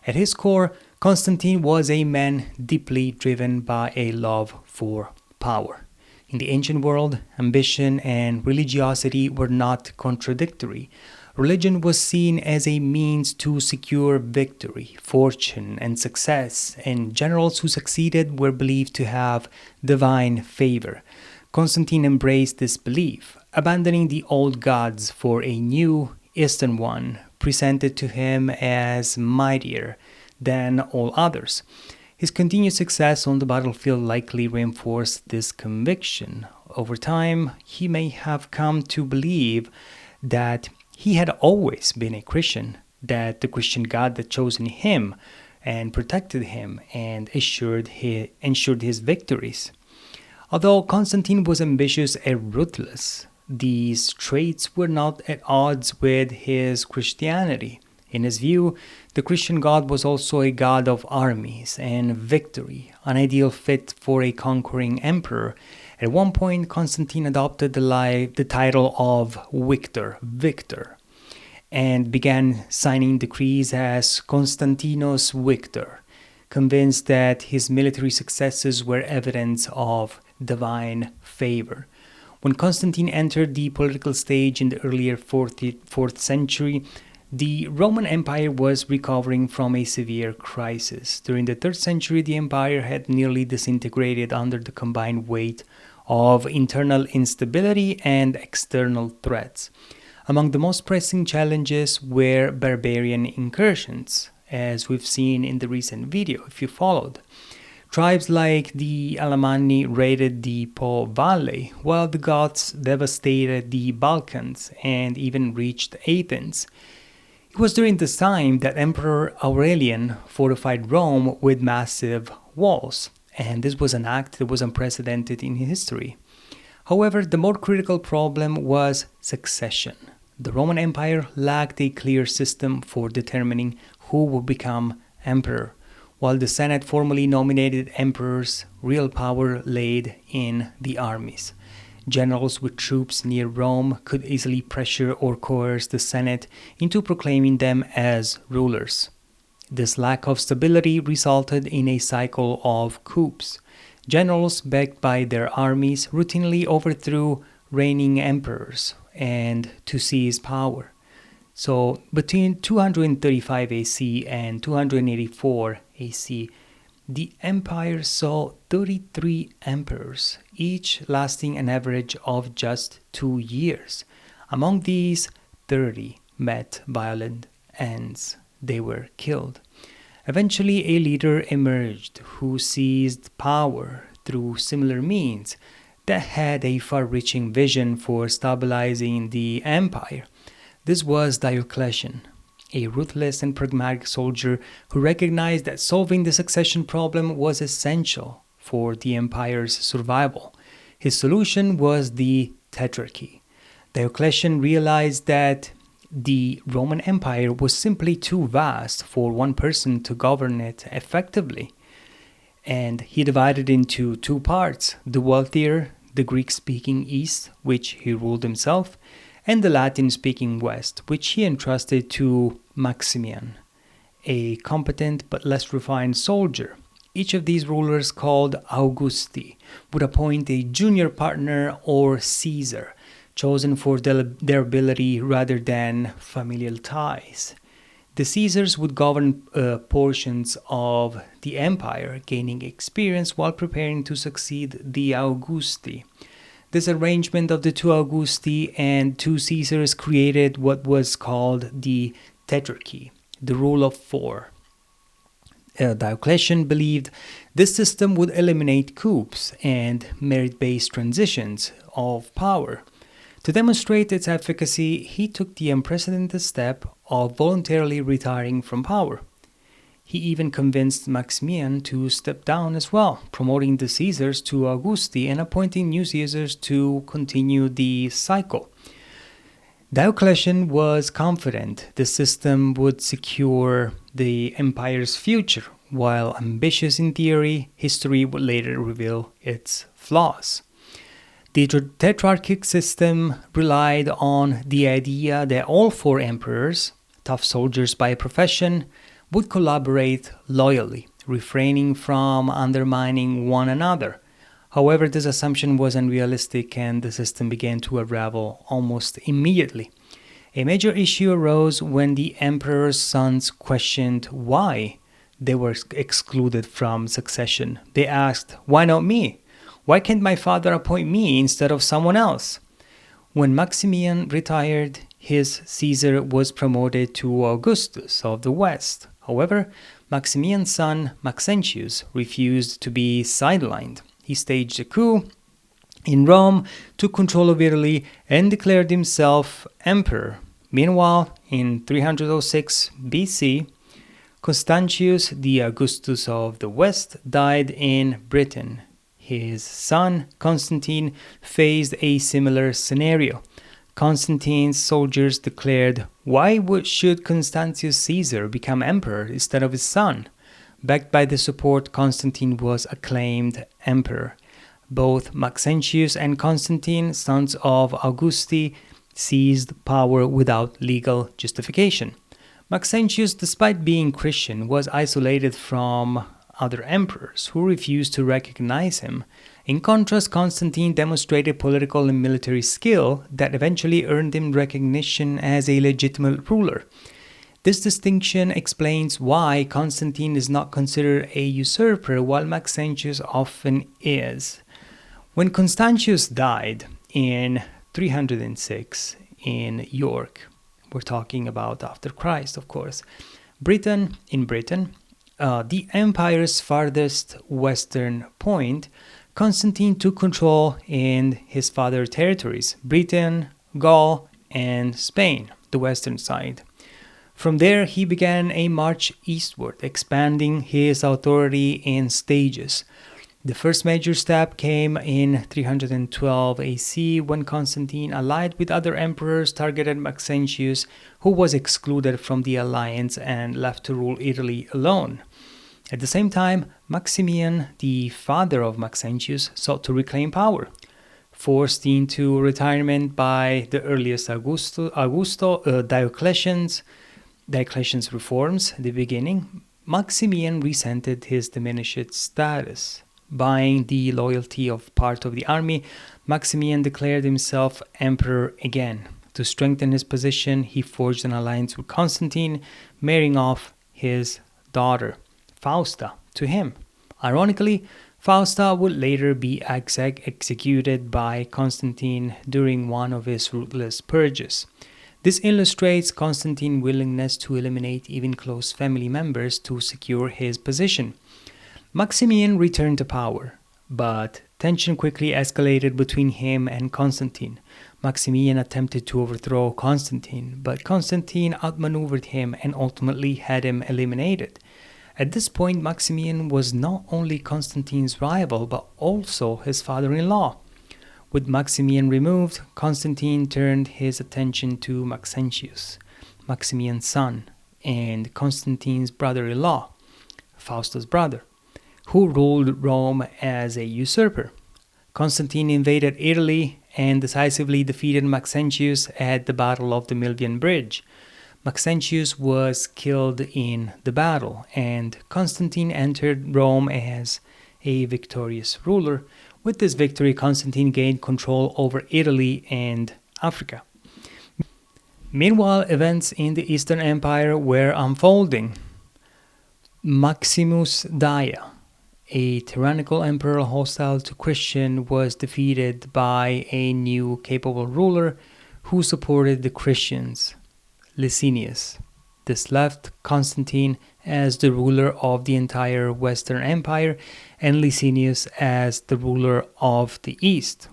At his core, Constantine was a man deeply driven by a love for power. In the ancient world, ambition and religiosity were not contradictory. Religion was seen as a means to secure victory, fortune, and success, and generals who succeeded were believed to have divine favor. Constantine embraced this belief, abandoning the old gods for a new Eastern one, presented to him as mightier than all others. His continued success on the battlefield likely reinforced this conviction. Over time, he may have come to believe that he had always been a Christian, that the Christian God had chosen him and protected him and ensured his victories. Although Constantine was ambitious and ruthless, these traits were not at odds with his Christianity. In his view, the Christian God was also a god of armies and victory, an ideal fit for a conquering emperor. At one point, Constantine adopted the title of Victor, and began signing decrees as Constantinos Victor, convinced that his military successes were evidence of divine favor. When Constantine entered the political stage in the earlier 4th century, the Roman Empire was recovering from a severe crisis. During the 3rd century, the empire had nearly disintegrated under the combined weight of internal instability and external threats. Among the most pressing challenges were barbarian incursions, as we've seen in the recent video, if you followed. Tribes like the Alemanni raided the Po Valley, while the Goths devastated the Balkans and even reached Athens. It was during this time that Emperor Aurelian fortified Rome with massive walls, and this was an act that was unprecedented in history. However, the more critical problem was succession. The Roman Empire lacked a clear system for determining who would become emperor. While the Senate formally nominated emperors, real power laid in the armies. Generals with troops near Rome could easily pressure or coerce the Senate into proclaiming them as rulers. This lack of stability resulted in a cycle of coups. Generals, backed by their armies, routinely overthrew reigning emperors and to seize power. So, between 235 AC and 284 AC, the empire saw 33 emperors, each lasting an average of just 2 years. Among these, 30 met violent ends. They were killed. Eventually, a leader emerged who seized power through similar means that had a far-reaching vision for stabilizing the empire. This was Diocletian, a ruthless and pragmatic soldier who recognized that solving the succession problem was essential for the empire's survival. His solution was the Tetrarchy. Diocletian realized that the Roman Empire was simply too vast for one person to govern it effectively, and he divided into 2 parts: the wealthier, the Greek-speaking East, which he ruled himself, and the Latin-speaking West, which he entrusted to Maximian, a competent but less refined soldier. Each of these rulers, called Augusti, would appoint a junior partner or Caesar, chosen for their ability rather than familial ties. The Caesars would govern portions of the empire, gaining experience while preparing to succeed the Augusti. This arrangement of the 2 Augusti and 2 Caesars created what was called the Tetrarchy, the rule of 4. Diocletian believed this system would eliminate coups and merit-based transitions of power. To demonstrate its efficacy, he took the unprecedented step of voluntarily retiring from power. He even convinced Maximian to step down as well, promoting the Caesars to Augusti and appointing new Caesars to continue the cycle. Diocletian was confident the system would secure the empire's future. While ambitious in theory, history would later reveal its flaws. The Tetrarchic system relied on the idea that all 4 emperors, tough soldiers by profession, would collaborate loyally, refraining from undermining one another. However, this assumption was unrealistic and the system began to unravel almost immediately. A major issue arose when the emperor's sons questioned why they were excluded from succession. They asked, "Why not me? Why can't my father appoint me instead of someone else?" When Maximian retired, his Caesar was promoted to Augustus of the West. However, Maximian's son Maxentius refused to be sidelined. He staged a coup in Rome, took control of Italy, and declared himself emperor. Meanwhile, in 306 BC, Constantius, the Augustus of the West, died in Britain. His son, Constantine, faced a similar scenario. Constantine's soldiers declared, "Why should Constantius Caesar become emperor instead of his son?" Backed by the support, Constantine was acclaimed emperor. Both Maxentius and Constantine, sons of Augusti, seized power without legal justification. Maxentius, despite being Christian, was isolated from other emperors who refused to recognize him. In contrast, Constantine demonstrated political and military skill that eventually earned him recognition as a legitimate ruler. This distinction explains why Constantine is not considered a usurper while Maxentius often is. When Constantius died in 306 in York, we're talking about after Christ, of course, Britain, the empire's farthest western point, Constantine took control in his father's territories, Britain, Gaul, and Spain, the western side. From there, he began a march eastward, expanding his authority in stages. The first major step came in 312 AC when Constantine allied with other emperors, targeted Maxentius, who was excluded from the alliance and left to rule Italy alone. At the same time, Maximian, the father of Maxentius, sought to reclaim power. Forced into retirement by the earliest Diocletian's reforms at the beginning, Maximian resented his diminished status. Buying the loyalty of part of the army, Maximian declared himself emperor again. To strengthen his position, he forged an alliance with Constantine, marrying off his daughter, Fausta, to him. Ironically, Fausta would later be executed by Constantine during one of his ruthless purges. This illustrates Constantine's willingness to eliminate even close family members to secure his position. Maximian returned to power, but tension quickly escalated between him and Constantine. Maximian attempted to overthrow Constantine, but Constantine outmaneuvered him and ultimately had him eliminated. At this point, Maximian was not only Constantine's rival, but also his father-in-law. With Maximian removed, Constantine turned his attention to Maxentius, Maximian's son, and Constantine's brother-in-law, Fausta's brother, who ruled Rome as a usurper. Constantine invaded Italy and decisively defeated Maxentius at the Battle of the Milvian Bridge. Maxentius was killed in the battle, and Constantine entered Rome as a victorious ruler. With this victory, Constantine gained control over Italy and Africa. Meanwhile, events in the Eastern Empire were unfolding. Maximus Daia, a tyrannical emperor hostile to Christians, was defeated by a new capable ruler who supported the Christians, Licinius. This left Constantine as the ruler of the entire Western Empire and Licinius as the ruler of the East.